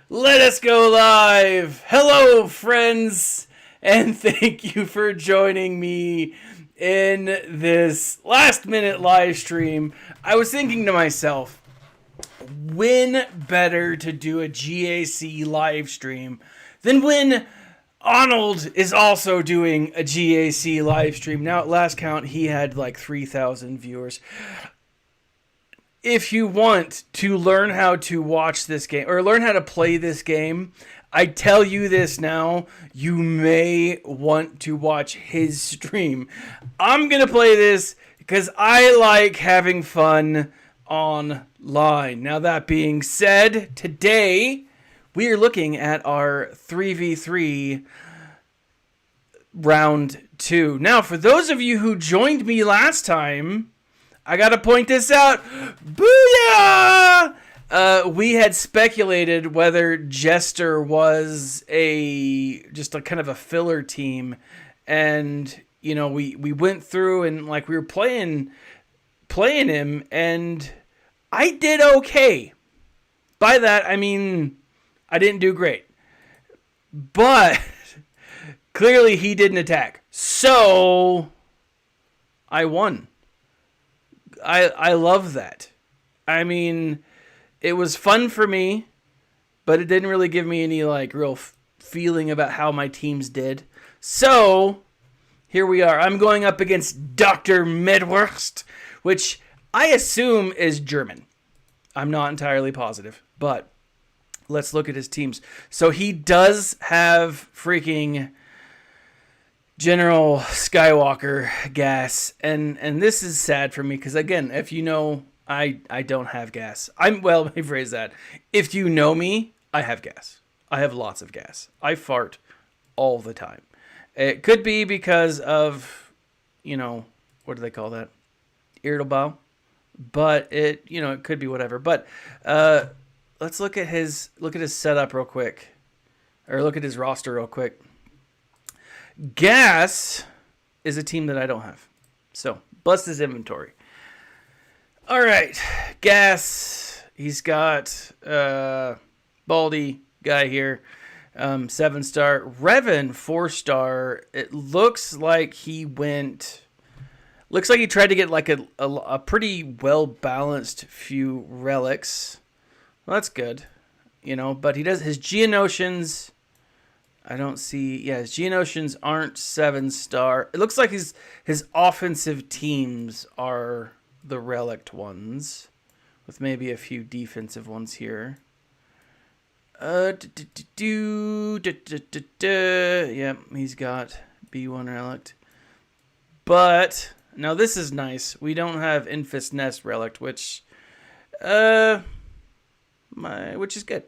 Let us go live! Hello, friends, and thank you for joining me in this last minute live stream. I was thinking to myself, when better to do a GAC live stream than when Arnold is also doing a GAC live stream? Now, at last count, he had like 3,000 viewers. If you want to learn how to watch this game or learn how to play this game, I tell you this now, you may want to watch his stream. I'm going to play this because I like having fun online. Now, that being said, today we are looking at our 3v3 round 2. Now, for those of you who joined me last time, I gotta point this out. Booyah! We had speculated whether Jester was just a kind of a filler team, and we went through and like we were playing him, and I did okay. By that I mean I didn't do great, but clearly he didn't attack, so I won. I love that. I mean, it was fun for me, but it didn't really give me any like real feeling about how my teams did. So here we are. I'm going up against Dr. Medwurst, which I assume is German. I'm not entirely positive, but let's look at his teams. So he does have freaking General Skywalker gas, and this is sad for me because, again, if you know, I don't have gas. Let me phrase that. If you know me, I have gas. I have lots of gas. I fart all the time. It could be because of, what do they call that? Irritable bowel. But it could be whatever. But let's look at his setup real quick, or look at his roster real quick. Gas is a team that I don't have. So, bust his inventory. All right. Gas. He's got Baldy guy here. 7-star. Revan, 4-star. It looks like he tried to get like a pretty well-balanced few relics. Well, that's good. But he does his Geonosians. I don't see... Yeah, his Geonosians aren't 7-star. It looks like his offensive teams are the relict ones, with maybe a few defensive ones here. Yeah, he's got B1 relict. But, now this is nice. We don't have Infest Nest relict, which is good.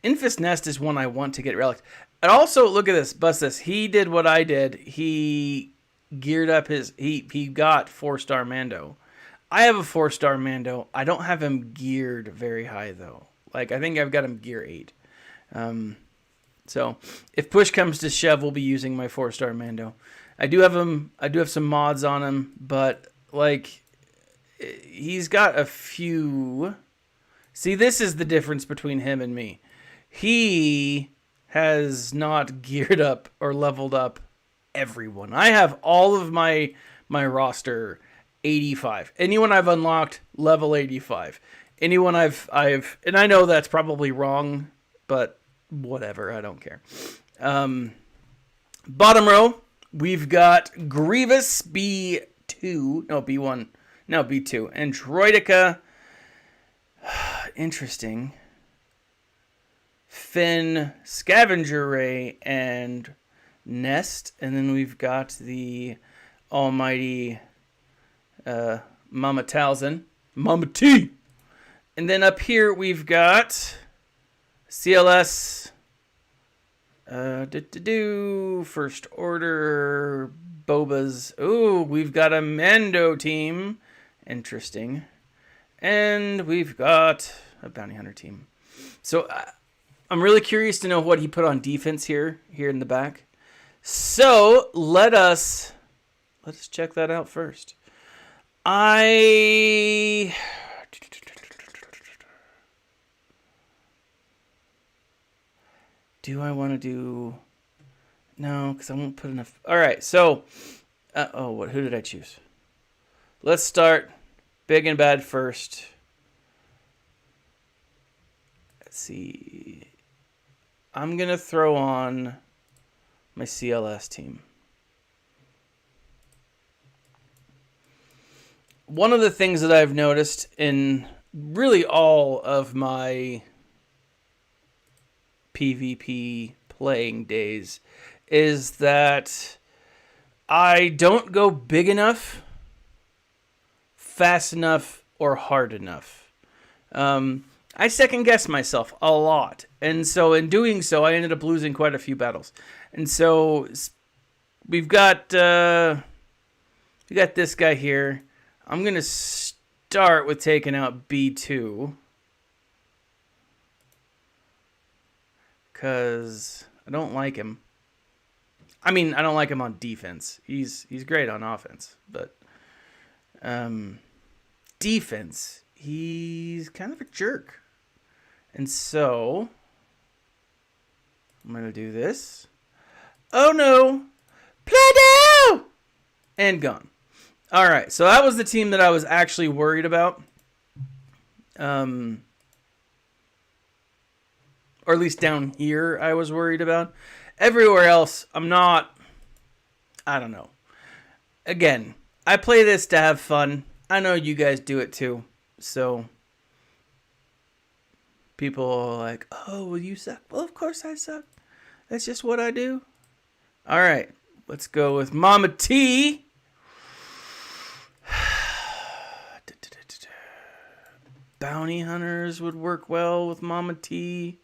Infest Nest is one I want to get relic. And also, look at this. Bust this. He did what I did. He geared up he got 4-star Mando. I have a 4-star Mando. I don't have him geared very high, though. Like, I think I've got him gear 8. So, if push comes to shove, we'll be using my 4-star Mando. I do have some mods on him, but, like, he's got a few... See, this is the difference between him and me. He has not geared up or leveled up everyone. I have all of my roster 85. Anyone I've unlocked, level 85. Anyone I've and I know that's probably wrong, but whatever, I don't care. Bottom row, we've got Grievous B2, no B1, no B2, and Droideka. Interesting. Finn, Scavenger Ray, and Nest. And then we've got the almighty Mama Talzin. Mama T! And then up here we've got CLS. First Order. Bobas. Ooh, we've got a Mando team. Interesting. And we've got a Bounty Hunter team. So I'm really curious to know what he put on defense here in the back. So let us check that out first. Do I want to do... No, because I won't put enough... All right, so... who did I choose? Let's start big and bad first. Let's see. I'm going to throw on my CLS team. One of the things that I've noticed in really all of my PvP playing days is that I don't go big enough, fast enough, or hard enough. I second guess myself a lot. And so in doing so, I ended up losing quite a few battles. And so we got this guy here. I'm going to start with taking out B2. Because I don't like him. I mean, I don't like him on defense. He's great on offense. But defense, he's kind of a jerk. And so I'm going to do this. Oh no! Play-Doh! And gone. All right, so that was the team that I was actually worried about. Or at least down here I was worried about. Everywhere else, I'm not. I don't know. Again, I play this to have fun. I know you guys do it too. So people are like, oh, well, you suck. Well, of course I suck. That's just what I do. All right, let's go with Mama T. Bounty hunters would work well with Mama T.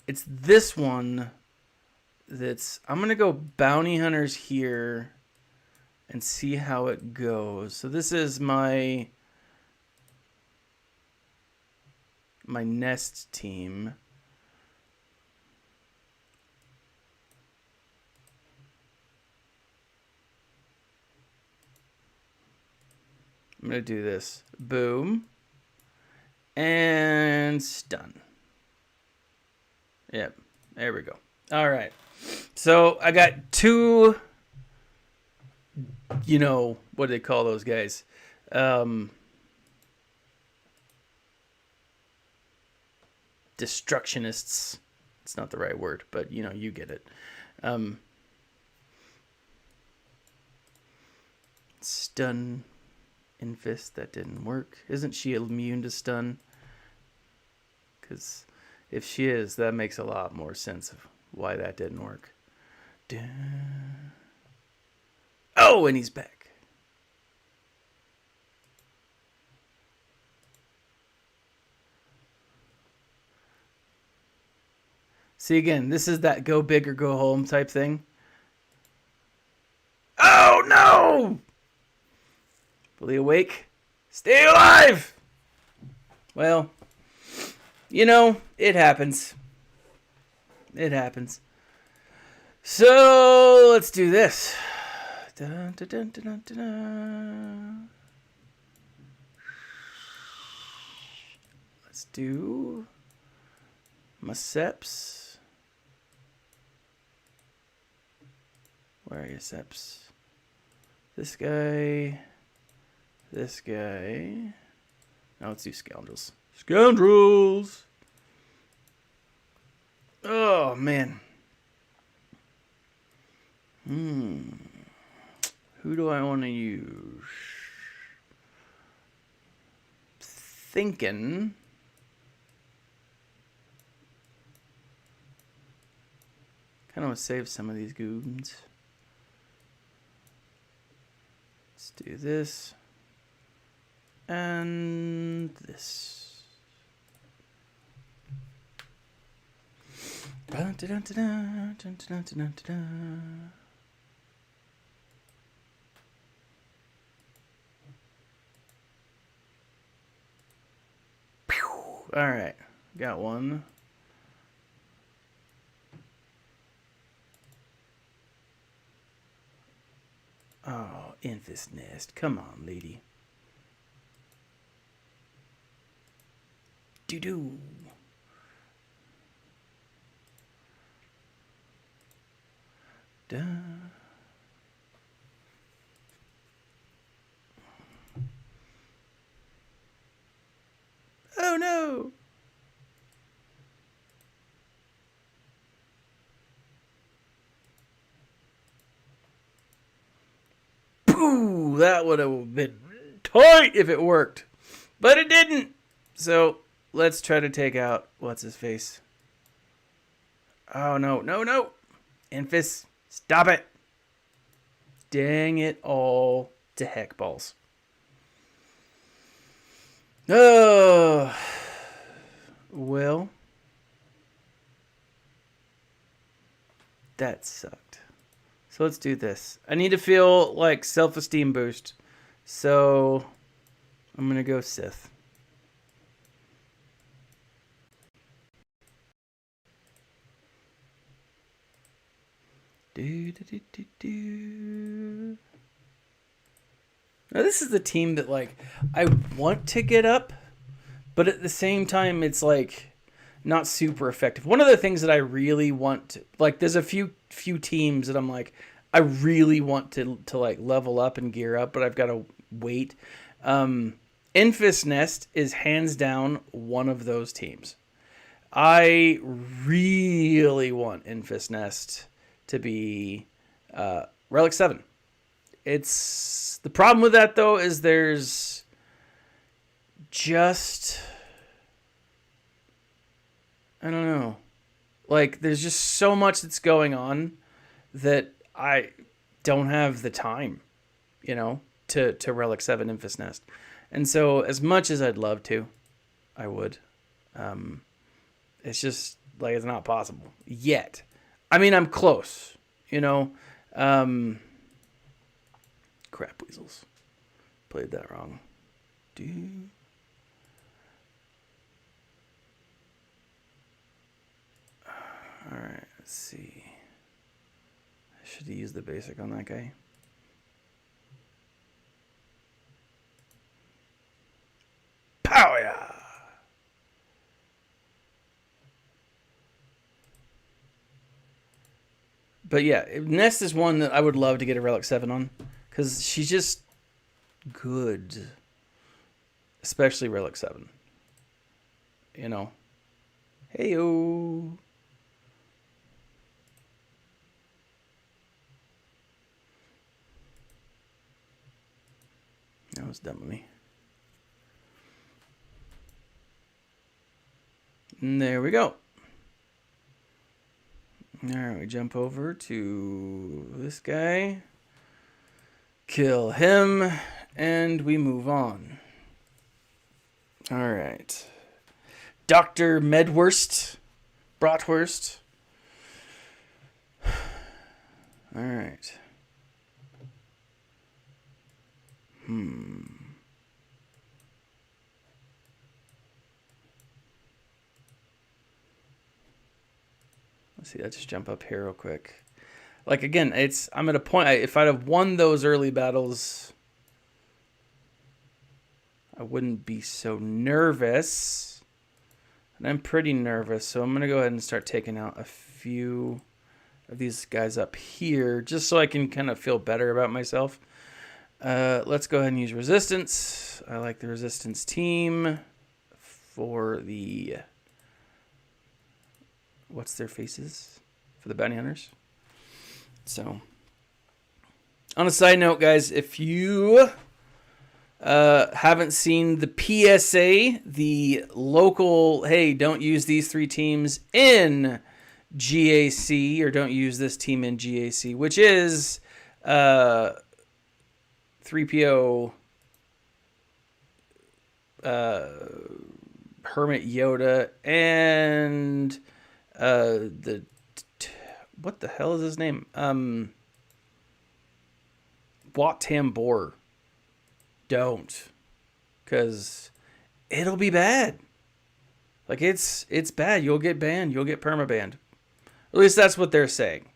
It's this one that's... I'm going to go bounty hunters here and see how it goes. So this is my nest team. I'm going to do this. Boom. And stun. Yep. There we go. All right. So I got two, what do they call those guys? Destructionists. It's not the right word, but you get it. Stun. Infist, that didn't work. Isn't she immune to stun? Because if she is, that makes a lot more sense of why that didn't work. Oh, and he's back. See, again, this is that go big or go home type thing. Oh, no! Fully awake. Stay alive! Well, it happens. It happens. So, let's do this. Dun, dun, dun, dun, dun, dun. Let's do my Seps. Where are your Seps? This guy. This guy. Now let's do scoundrels. Scoundrels! Oh, man. Who do I want to use? Thinking. Kind of want to save some of these goons. Let's do this. And this. All right, got one. Oh, Infest Nest. Come on, lady. Doo-doo. Oh no! Ooh, that would have been tight if it worked. But it didn't. So let's try to take out what's his face. Oh no, no, no. Infus, stop it. Dang it all to heck balls. Oh. Well. That sucked. So let's do this. I need to feel like self-esteem boost. So I'm going to go Sith. Now this is the team that like I want to get up, but at the same time it's like not super effective. One of the things that I really want to, like, there's a few teams that I'm like, I really want to like level up and gear up, but I've got to wait. Infus Nest is hands down one of those teams. I really want Infus Nest to be Relic 7. It's the problem with that though is there's just, I don't know. Like, there's just so much that's going on that I don't have the time, you know, to Relic 7 Infus Nest. And so, as much as I'd love to, I would. It's just, like, it's not possible. Yet. I mean, I'm close, you know. Crap weasels. Played that wrong. Alright, let's see. I should have used the basic on that guy. Power! But yeah, Nest is one that I would love to get a Relic 7 on. Because she's just good. Especially Relic 7. You know. Hey-o! That was dumb of me. And there we go. Alright, we jump over to this guy. Kill him. And we move on. Alright. Dr. Medwurst. Bratwurst. Alright. Let's see, let's just jump up here real quick. Like, again, I'm at a point, if I'd have won those early battles, I wouldn't be so nervous. And I'm pretty nervous, so I'm going to go ahead and start taking out a few of these guys up here, just so I can kind of feel better about myself. Let's go ahead and use resistance. I like the resistance team for the... What's their faces? For the bounty hunters. So, on a side note, guys, if you haven't seen the PSA, the local, hey, don't use these 3 teams in GAC, or don't use this team in GAC, which is 3PO, Hermit Yoda, and what the hell is his name? Wat Tambor. Don't, because it'll be bad. Like, it's bad. You'll get banned. You'll get permabanned. At least that's what they're saying.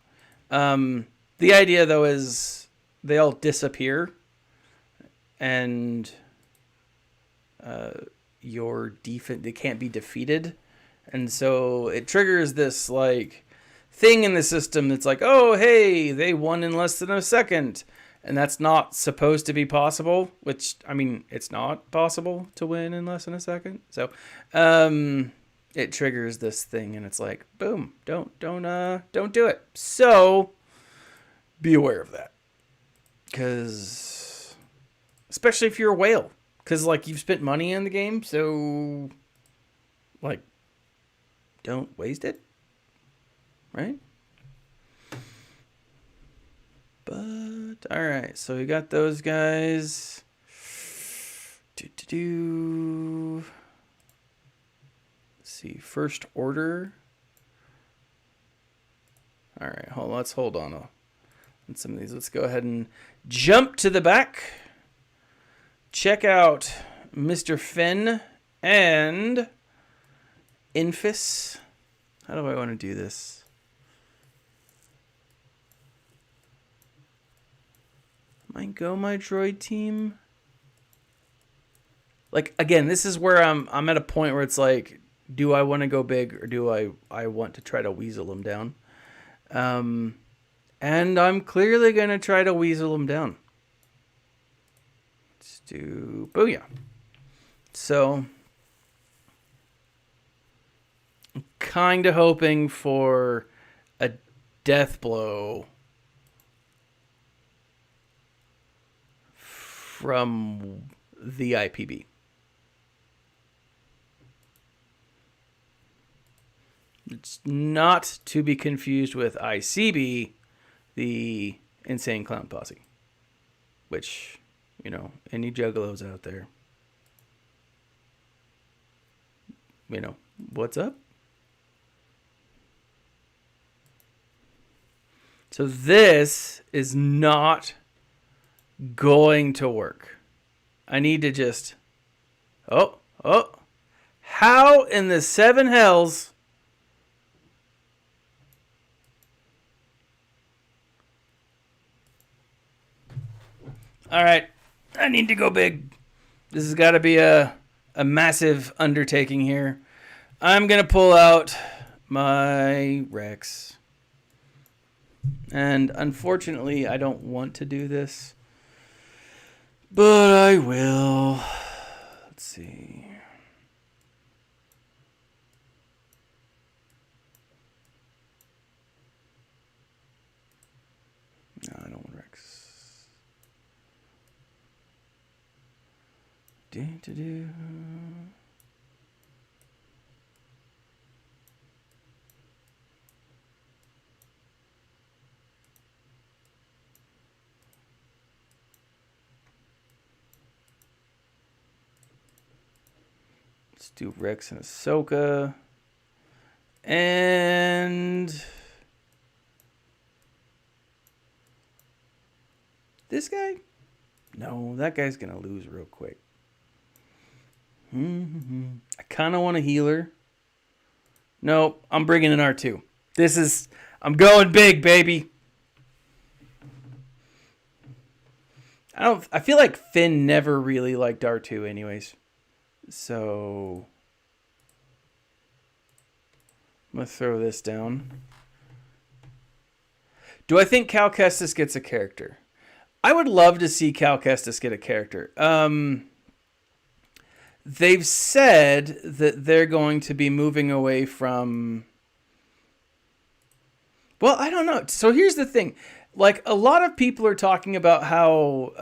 The idea though is they all disappear, and your defense, they can't be defeated. And so it triggers this like thing in the system that's like, oh, hey, they won in less than a second. And that's not supposed to be possible, which, I mean, it's not possible to win in less than a second. So, it triggers this thing and it's like, boom, don't do it. So be aware of that. Cause especially if you're a whale, cause like you've spent money in the game. So like, don't waste it. Right. But all right, so we got those guys. Let's see, first order. All right, let's hold on some of these. Let's go ahead and jump to the back. Check out Mr. Finn and Infus. How do I want to do this? Might go my droid team. Like, again, this is where I'm at a point where it's like, do I want to go big or do I want to try to weasel them down? And I'm clearly going to try to weasel them down. Let's do booyah. So, I'm kind of hoping for a death blow from the IPB. It's not to be confused with ICB, the Insane Clown Posse. Which, you know, any juggalos out there, you know, what's up? So this is not going to work. I need to just... Oh. How in the seven hells... All right. I need to go big. This has got to be a massive undertaking here. I'm going to pull out my Rex. And unfortunately, I don't want to do this. But I will. Let's see. No, I don't want Rex. Do. Let's do Rex and Ahsoka. And this guy? No, that guy's going to lose real quick. I kind of want a healer. Nope, I'm bringing in R2. I'm going big, baby. I feel like Finn never really liked R2 anyways. So I'm going to throw this down. Do I think Cal Kestis gets a character? I would love to see Cal Kestis get a character. They've said that they're going to be moving away from... Well, I don't know. So here's the thing. Like, a lot of people are talking about how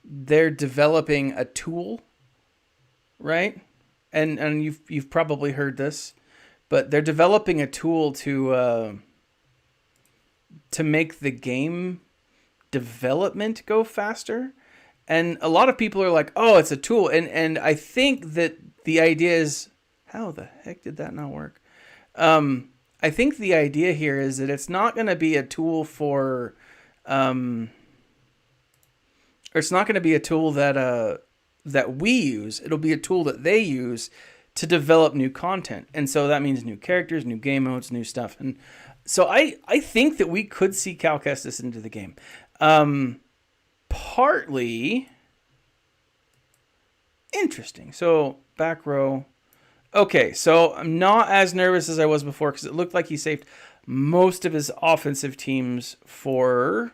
they're developing a tool, right? And you've probably heard this, but they're developing a tool to make the game development go faster. And a lot of people are like, oh, it's a tool. And I think that the idea is, how the heck did that not work? I think the idea here is that it's not going to be a tool for, or it's not going to be a tool that we use. It'll be a tool that they use to develop new content. And so that means new characters, new game modes, new stuff. And so I think that we could see Cal Kestis into the game. Partly interesting. So back row. Okay, so I'm not as nervous as I was before because it looked like he saved most of his offensive teams for,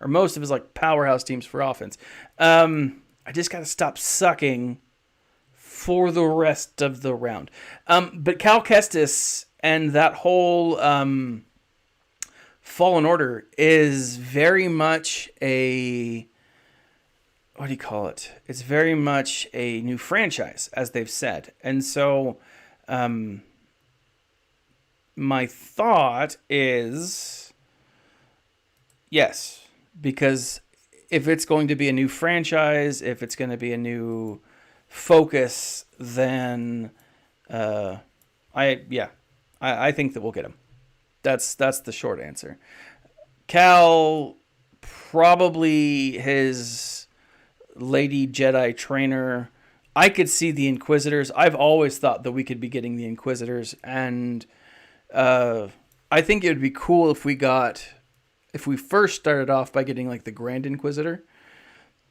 or most of his like powerhouse teams for offense. I just got to stop sucking for the rest of the round. But Cal Kestis and that whole Fallen Order is very much a, what do you call it? It's very much a new franchise, as they've said. And so my thought is yes, because if it's going to be a new franchise, if it's going to be a new focus, then I think that we'll get him. That's the short answer. Cal, probably his Lady Jedi trainer. I could see the Inquisitors. I've always thought that we could be getting the Inquisitors, and I think it would be cool if we first started off by getting like the Grand Inquisitor.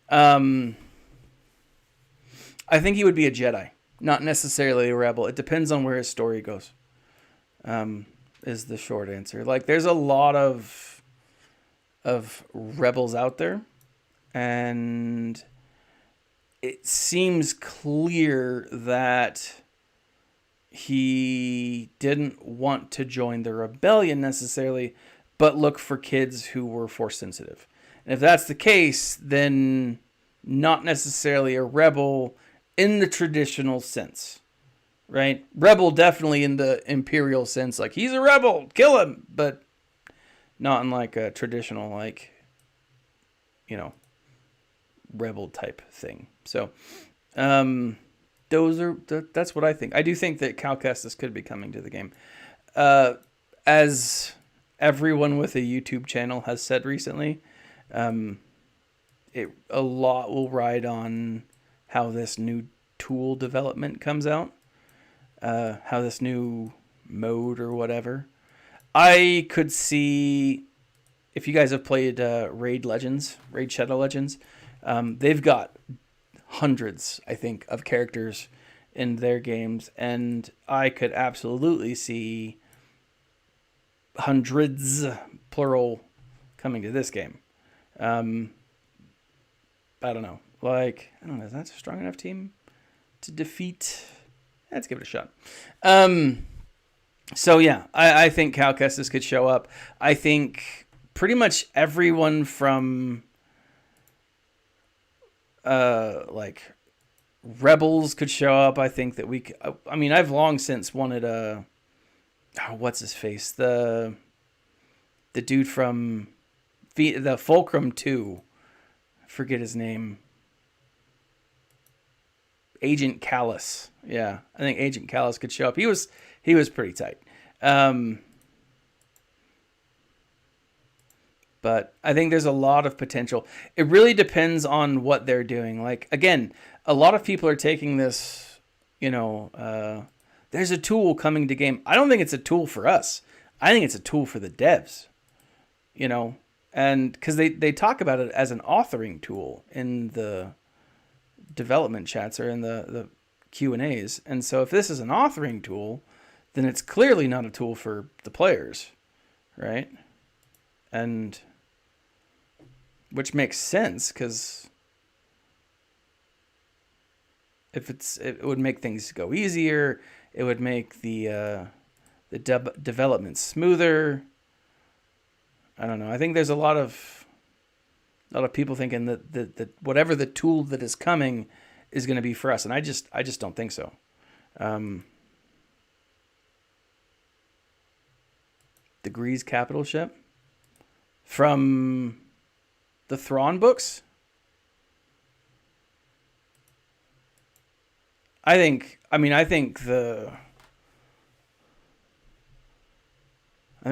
I think he would be a Jedi, not necessarily a rebel. It depends on where his story goes. Is the short answer. Like, there's a lot of rebels out there, and it seems clear that he didn't want to join the rebellion necessarily, but look for kids who were force sensitive. And if that's the case, then not necessarily a rebel in the traditional sense, right? Rebel definitely in the imperial sense, like he's a rebel, kill him, but not in like a traditional, like, rebel type thing. So, that's what I think. I do think that Cal Kestis could be coming to the game. As everyone with a YouTube channel has said recently, a lot will ride on how this new tool development comes out, how this new mode or whatever. I could see, if you guys have played Raid Shadow Legends, they've got hundreds, I think, of characters in their games, and I could absolutely see hundreds, plural, coming to this game. I don't know. Is that a strong enough team to defeat? Let's give it a shot. So yeah, I think Cal Kestis could show up. I think pretty much everyone from Rebels could show up. I think that I've long since wanted what's his face? The dude from the Fulcrum 2. Forget his name. Agent Callus. Yeah, I think Agent Callus could show up. He was pretty tight. But I think there's a lot of potential. It really depends on what they're doing. Like, again, a lot of people are taking this, there's a tool coming to game. I don't think it's a tool for us. I think it's a tool for the devs, and because they talk about it as an authoring tool in the development chats or in the Q&As. And so if this is an authoring tool, then it's clearly not a tool for the players, right? And which makes sense, because it would make things go easier. It would make the development smoother. I don't know. I think there's a lot of people thinking that whatever the tool that is coming is going to be for us, and I just don't think so. The Grease capital ship from the Thrawn books. I think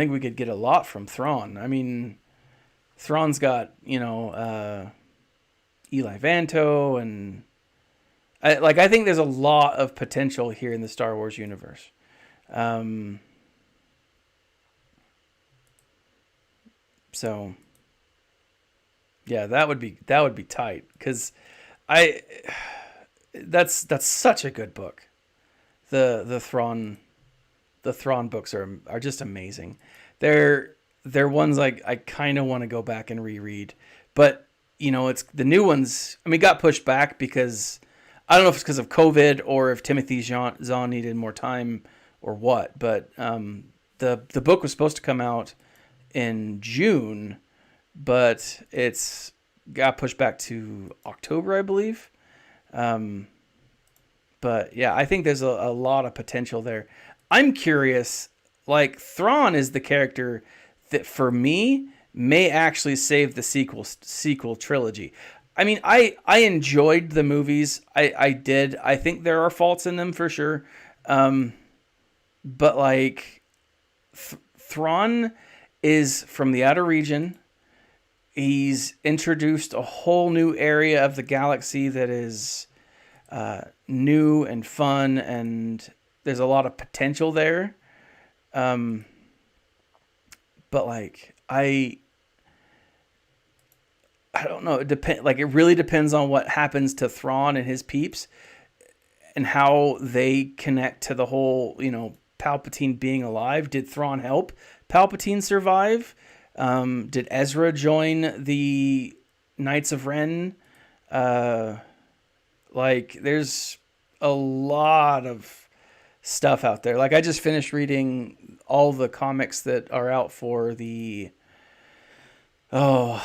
we could get a lot from Thrawn. I mean, Thrawn's got, Eli Vanto, and I think there's a lot of potential here in the Star Wars universe. So yeah, that would be tight, because that's such a good book. The Thrawn books are just amazing. They're ones like I kind of want to go back and reread, but it's the new ones. I mean, got pushed back because I don't know if it's because of COVID or if Timothy Zahn needed more time or what. But the book was supposed to come out in June, but it's got pushed back to October, I believe. But yeah, I think there's a lot of potential there. I'm curious, like Thrawn is the character that for me may actually save the sequel trilogy. I mean, I enjoyed the movies. I did. I think there are faults in them for sure. But like Thrawn is from the outer region. He's introduced a whole new area of the galaxy that is new and fun, and there's a lot of potential there. But like I don't know. It really depends on what happens to Thrawn and his peeps, and how they connect to the whole. Palpatine being alive. Did Thrawn help Palpatine survive? Did Ezra join the Knights of Ren? There's a lot of stuff out there. Like, I just finished reading all the comics that are out for the Kylo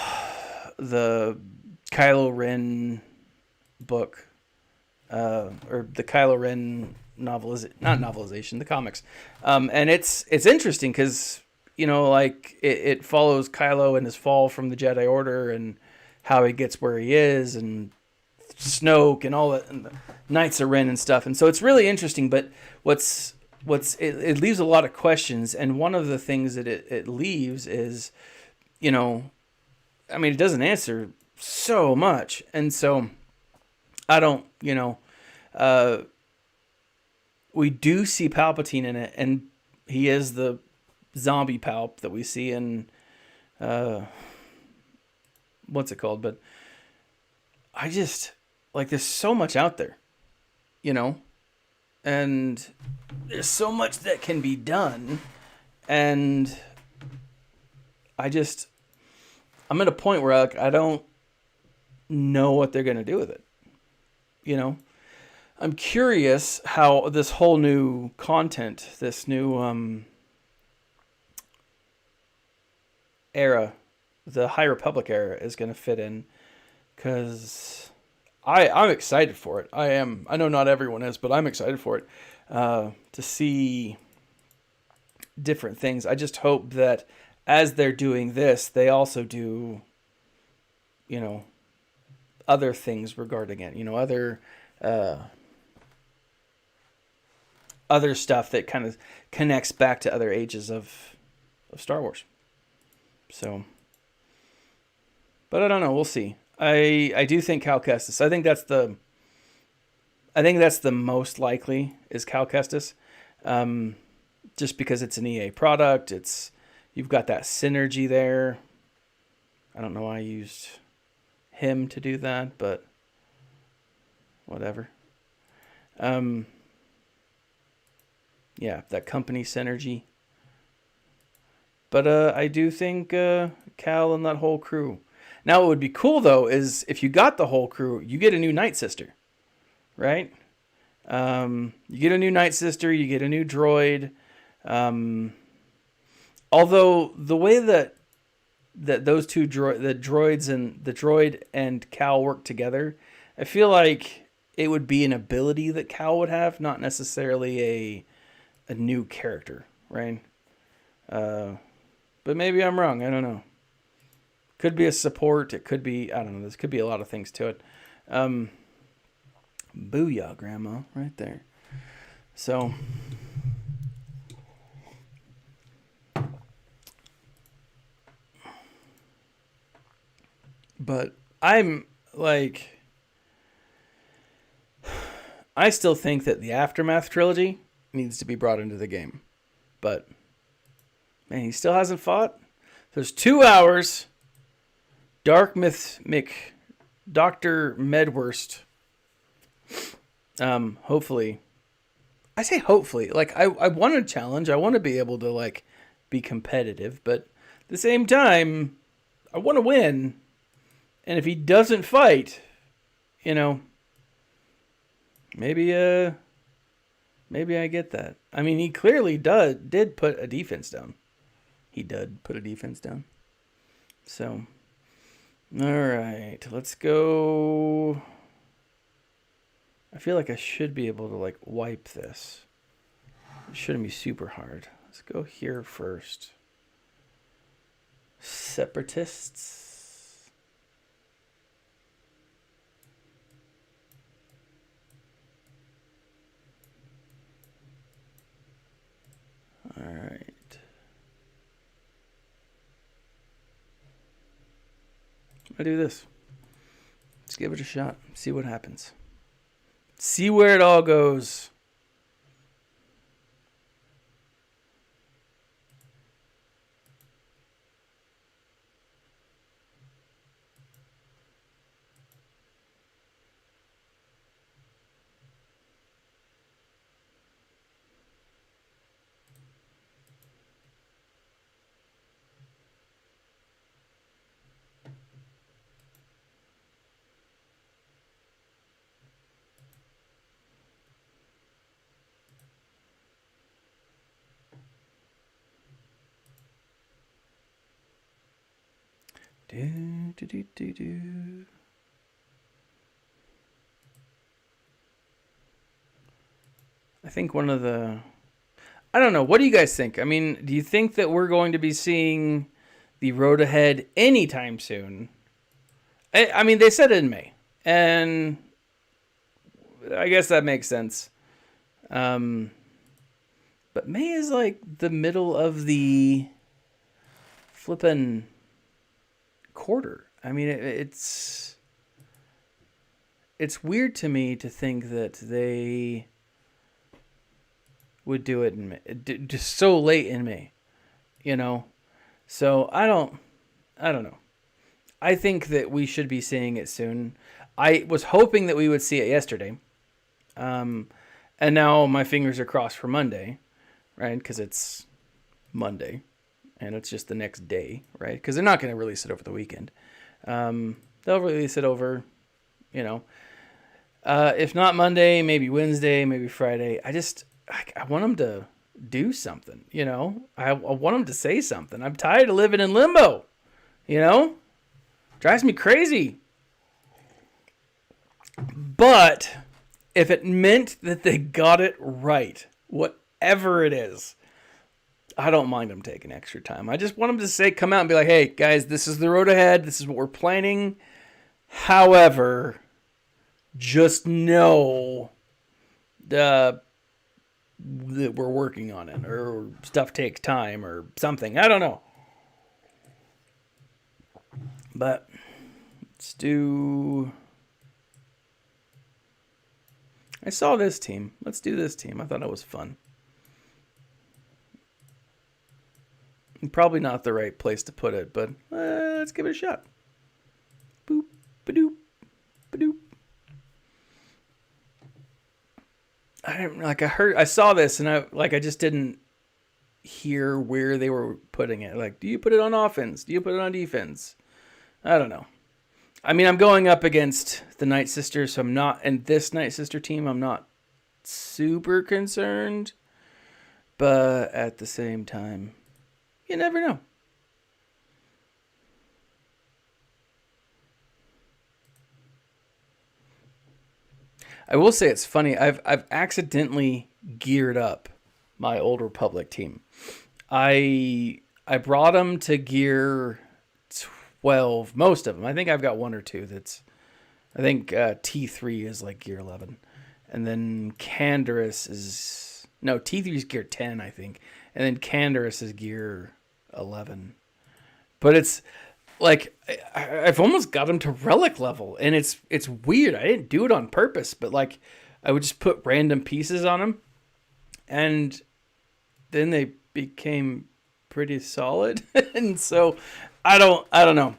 Ren book, or the Kylo Ren the comics. And it's interesting because, it follows Kylo and his fall from the Jedi Order and how he gets where he is, and Snoke and all that, and the Knights of Ren and stuff. And so it's really interesting, but it leaves a lot of questions. And one of the things that it leaves is, it doesn't answer so much. And so I don't, we do see Palpatine in it, and he is the zombie Palp that we see in, what's it called? But I just, there's so much out there, and there's so much that can be done, and I'm at a point where I don't know what they're going to do with it, I'm curious how this whole new content, this new era, the High Republic era, is going to fit in, because I'm excited for it. I am. I know not everyone is, but I'm excited for it, to see different things. I just hope that as they're doing this, they also do, other things regarding it, other stuff that kind of connects back to other ages of Star Wars. So, but I don't know. We'll see. I do think Cal Kestis. I think that's the most likely is Cal Kestis, just because it's an EA product. You've got that synergy there. I don't know why I used him to do that, but whatever. Yeah, that company synergy. But I do think Cal and that whole crew. Now, what would be cool, though, is if you got the whole crew, you get a new Night Sister, right? You get a new Night Sister, you get a new droid. Although the way that those two the droid and Cal work together, I feel like it would be an ability that Cal would have, not necessarily a new character, right? But maybe I'm wrong. I don't know. Could be a support. It could be, I don't know. This could be a lot of things to it. Booyah, Grandma, right there. So, but I'm like, I still think that the Aftermath trilogy needs to be brought into the game. But, man, he still hasn't fought. There's 2 hours. Dr. Medwurst, hopefully, I say hopefully. Like, I want to challenge. I want to be able to, like, be competitive. But at the same time, I want to win. And if he doesn't fight, you know, maybe I get that. I mean, he clearly did put a defense down. He did put a defense down. So, all right, let's go. I feel like I should be able to, like, wipe this. It shouldn't be super hard. Let's go here first. Separatists. All right. I do this. Let's give it a shot. See what happens. See where it all goes. Do. I think one of the... I don't know. What do you guys think? I mean, do you think that we're going to be seeing the road ahead anytime soon? I mean, they said it in May. And I guess that makes sense. But May is like the middle of the flippin' quarter. I mean, it's weird to me to think that they would do it in May, just so late in May, you know. So I don't know. I think that we should be seeing it soon. I was hoping that we would see it yesterday, and now my fingers are crossed for Monday, right? Because it's Monday. And it's just the next day, right? Because they're not going to release it over the weekend. They'll release it over, you know, if not Monday, maybe Wednesday, maybe Friday. I want them to do something, you know? I want them to say something. I'm tired of living in limbo, you know? Drives me crazy. But if it meant that they got it right, whatever it is, I don't mind them taking extra time. I just want them to come out and be like, hey, guys, this is the road ahead. This is what we're planning. However, just know that we're working on it, or stuff takes time or something. I don't know. But let's do... I saw this team. Let's do this team. I thought it was fun. Probably not the right place to put it, but let's give it a shot. Boop, ba-doop, ba-doop. I saw this and I just didn't hear where they were putting it. Like, do you put it on offense? Do you put it on defense? I don't know. I mean, I'm going up against the Night Sisters, so I'm not, and this Night Sister team, I'm not super concerned, but at the same time, you never know. I will say it's funny. I've accidentally geared up my Old Republic team. I brought them to gear 12, most of them. I think I've got one or two I think T3 is like gear 11. And then Canderous is... No, T3 is gear 10, I think. And then Canderous is gear 11. But it's like I've almost got them to relic level, and it's weird. I didn't do it on purpose, but like I would just put random pieces on them, and then they became pretty solid. And so I don't know.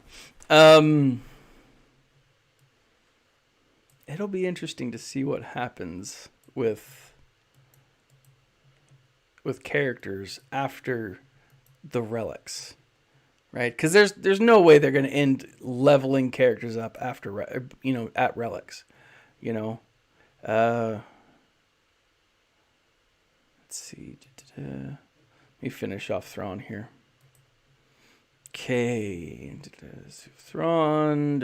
It'll be interesting to see what happens with with characters after the relics, right? Because there's no way they're going to end leveling characters up after at relics, you know. Let's see. Let me finish off Thrawn here. Okay, Thrawn.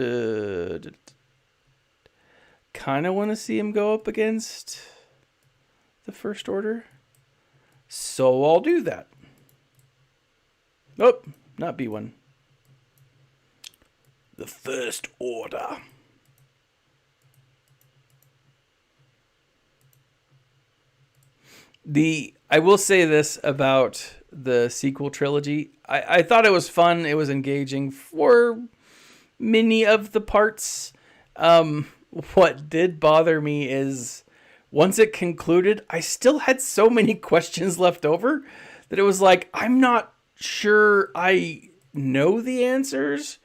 Kind of want to see him go up against the First Order, so I'll do that. Nope, not B1. The First Order. I will say this about the sequel trilogy. I thought it was fun. It was engaging for many of the parts. What did bother me is once it concluded, I still had so many questions left over that it was like, I'm not sure I know the answers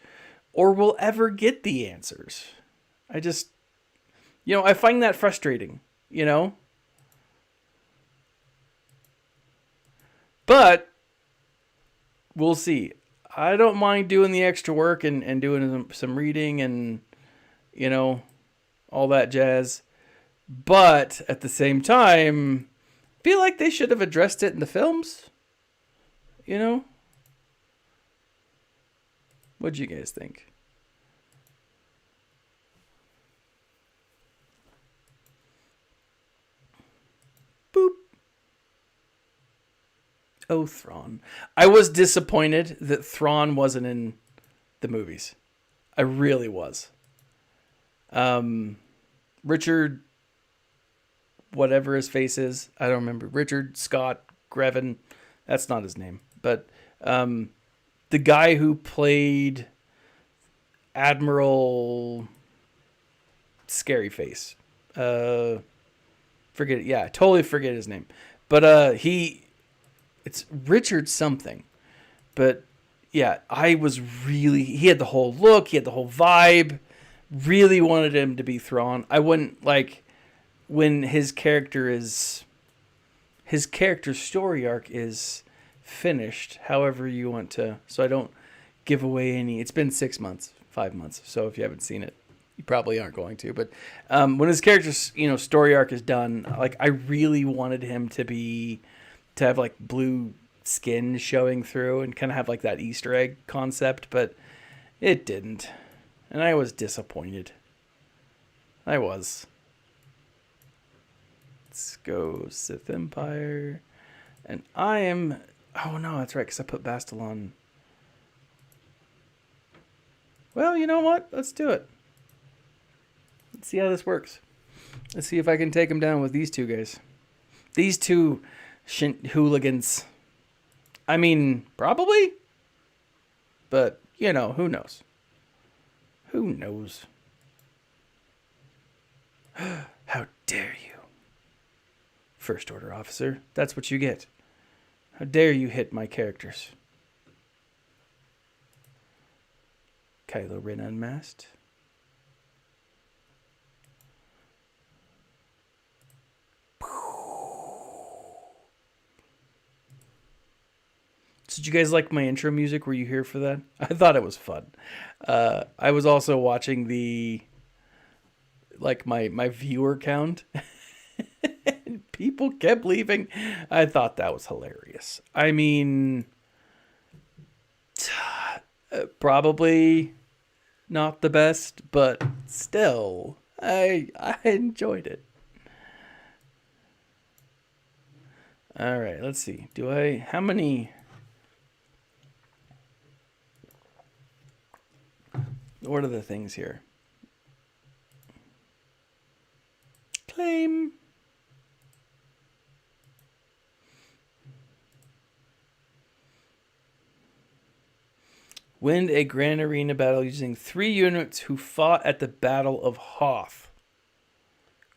or will ever get the answers. I just, I find that frustrating, But we'll see. I don't mind doing the extra work and doing some reading and, all that jazz. But at the same time, I feel like they should have addressed it in the films. What'd you guys think? Boop. Oh, Thrawn. I was disappointed that Thrawn wasn't in the movies. I really was. Richard, whatever his face is, I don't remember. Richard Scott Greven, that's not his name. But the guy who played Admiral Scary Face. Forget it. Yeah, I totally forget his name. But it's Richard something. But yeah, he had the whole look, he had the whole vibe. Really wanted him to be Thrawn. I wouldn't like when his character's story arc is finished, however you want to. So I don't give away any. It's been 6 months, 5 months. So if you haven't seen it, you probably aren't going to. But when his character's story arc is done, like I really wanted him to have like blue skin showing through and kind of have like that Easter egg concept, but it didn't. And I was disappointed. I was. Let's go Sith Empire. And I am... Oh, no, that's right, because I put Bastilon. Well, you know what? Let's do it. Let's see how this works. Let's see if I can take him down with these two guys. These two hooligans. I mean, probably. But, who knows? Who knows? How dare you? First Order officer, that's what you get. How dare you hit my characters? Kylo Ren unmasked. Did you guys like my intro music? Were you here for that? I thought it was fun. I was also watching my viewer count. And people kept leaving. I thought that was hilarious. I mean, probably not the best, but still, I enjoyed it. All right, let's see. How many... What are the things here? Claim. Win a grand arena battle using 3 units who fought at the Battle of Hoth.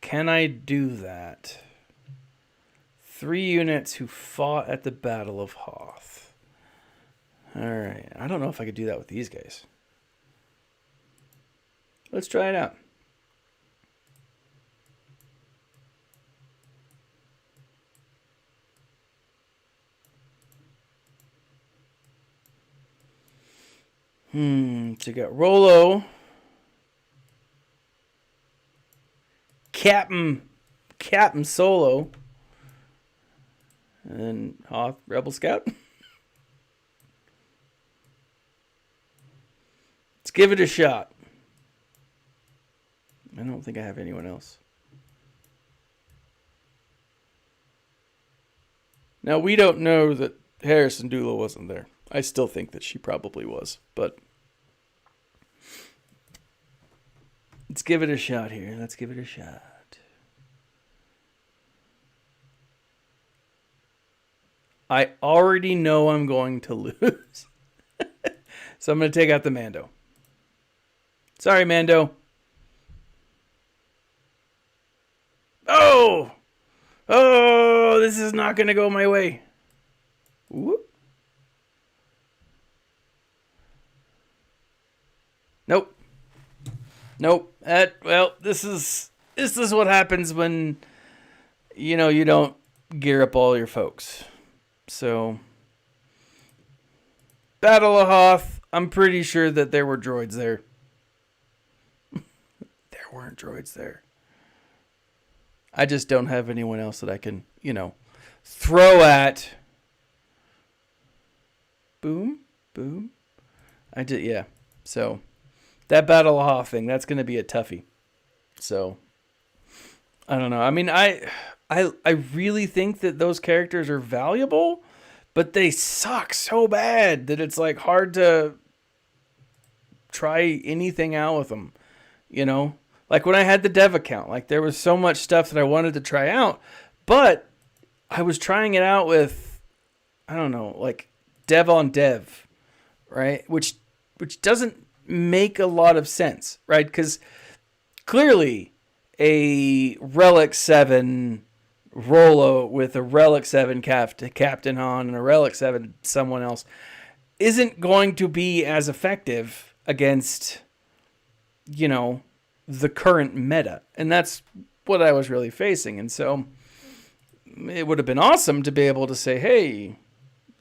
Can I do that? 3 units who fought at the Battle of Hoth. Alright. I don't know if I could do that with these guys. Let's try it out. So you got Rollo, Captain Solo, and then Hoth, Rebel Scout. Let's give it a shot. I don't think I have anyone else. Now, we don't know that Harrison Dula wasn't there. I still think that she probably was, but let's give it a shot here. Let's give it a shot. I already know I'm going to lose. So I'm going to take out the Mando. Sorry, Mando. Oh! Oh, this is not going to go my way. Whoop. Nope. Well, this is what happens when, you don't gear up all your folks. So, Battle of Hoth, I'm pretty sure that there were droids there. There weren't droids there. I just don't have anyone else that I can, throw at. Boom. Yeah. So, that Battle of Hoth thing, that's going to be a toughie. So, I don't know. I mean, I really think that those characters are valuable, but they suck so bad that it's like hard to try anything out with them, Like when I had the dev account, like there was so much stuff that I wanted to try out, but I was trying it out with, I don't know, like dev on dev, right? Which doesn't make a lot of sense, right? Because clearly a Relic 7 Rollo with a Relic 7 Captain Han and a Relic 7 someone else isn't going to be as effective against, the current meta. And that's what I was really facing. And so it would have been awesome to be able to say, hey,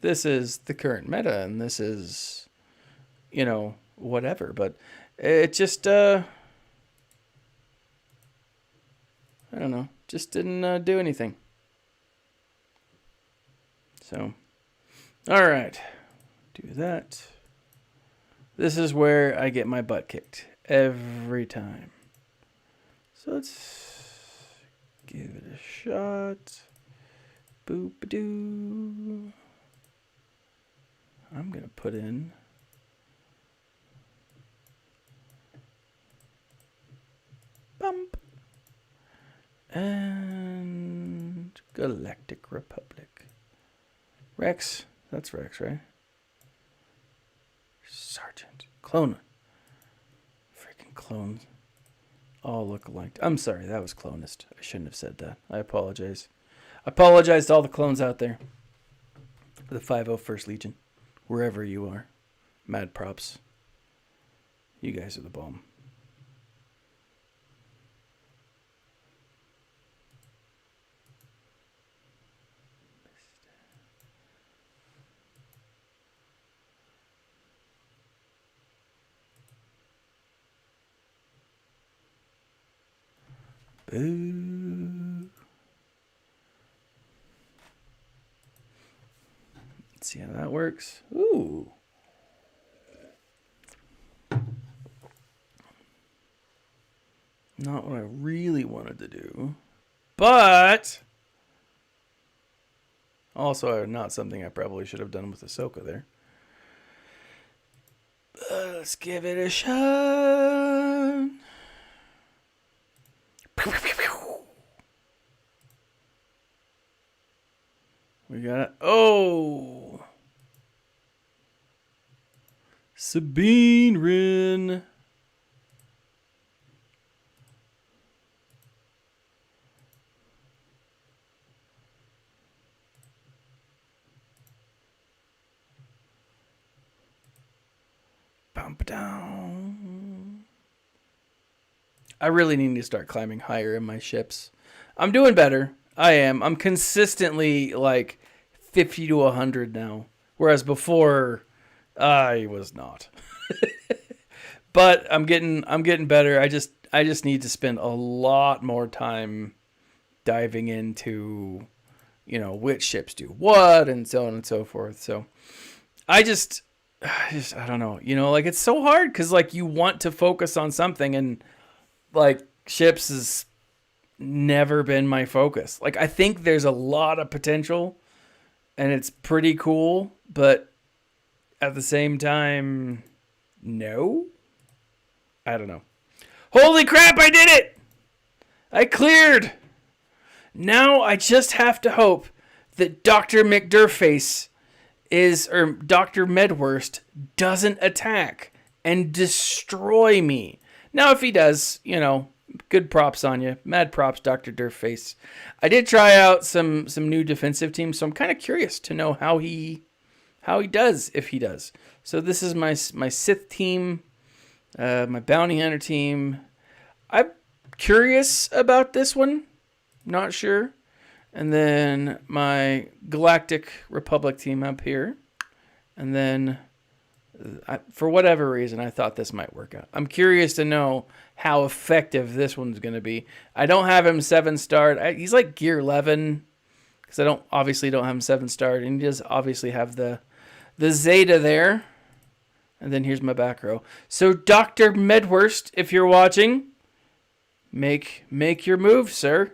this is the current meta and this is, whatever. But it just, I don't know, just didn't do anything. So, all right, do that. This is where I get my butt kicked every time. So let's give it a shot. Boop-a-doo. I'm going to put in bump and Galactic Republic. Rex. That's Rex, right? Sergeant. Clone. Freaking clones. All look alike. I'm sorry, that was clonist. I shouldn't have said that. I apologize. I apologize to all the clones out there. For the 501st Legion. Wherever you are. Mad props. You guys are the bomb. Boo. Let's see how that works. Ooh. Not what I really wanted to do. But also not something I probably should have done with Ahsoka there. Let's give it a shot. We got it. Oh. Sabine Wren. Bump down. I really need to start climbing higher in my ships. I'm doing better. I am. I'm consistently like 50 to 100 now. Whereas before, I was not. But I'm getting better. I just need to spend a lot more time diving into, which ships do what and so on and so forth. So I don't know, like it's so hard because like you want to focus on something and like ships has never been my focus. Like I think there's a lot of potential and it's pretty cool, but at the same time, no. I don't know. Holy crap, I did it! I cleared! Now I just have to hope that Dr. McDurface or Dr. Medworst doesn't attack and destroy me. Now if he does, good props on you. Mad props, Dr. Durface. I did try out some new defensive teams, so I'm kind of curious to know how he does, if he does. So this is my Sith team. My bounty hunter team. I'm curious about this one. Not sure. And then my Galactic Republic team up here. And then, for whatever reason, I thought this might work out. I'm curious to know how effective this one's going to be. I don't have him 7-starred. He's like gear 11. Because I obviously don't have him 7-starred. And he does obviously have the Zeta there. And then here's my back row. So Dr. Medworst, if you're watching, make your move, sir.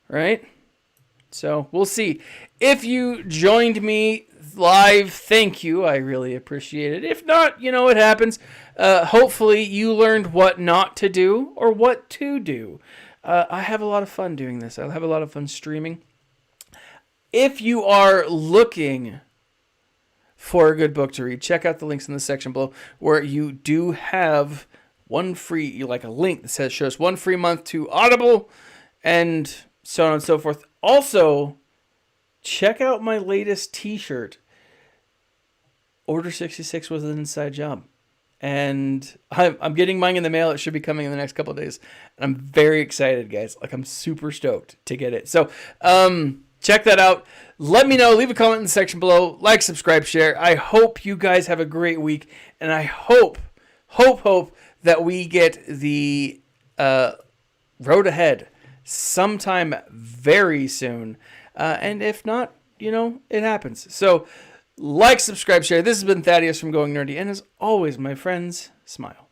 Right? So we'll see. If you joined me live, thank you. I really appreciate it. If not, it happens. Hopefully you learned what not to do or what to do. I have a lot of fun doing this. I have a lot of fun streaming. If you are looking for a good book to read, check out the links in the section below where you do have one free, like a link that shows one free month to Audible and so on and so forth. Also, check out my latest t-shirt. Order 66 was an inside job. And I'm getting mine in the mail. It should be coming in the next couple of days. And I'm very excited, guys. Like, I'm super stoked to get it. So, check that out. Let me know. Leave a comment in the section below. Like, subscribe, share. I hope you guys have a great week. And I hope that we get the road ahead sometime very soon. And if not, it happens. So, like, subscribe, share. This has been Thaddeus from Going Nerdy. And as always, my friends, smile.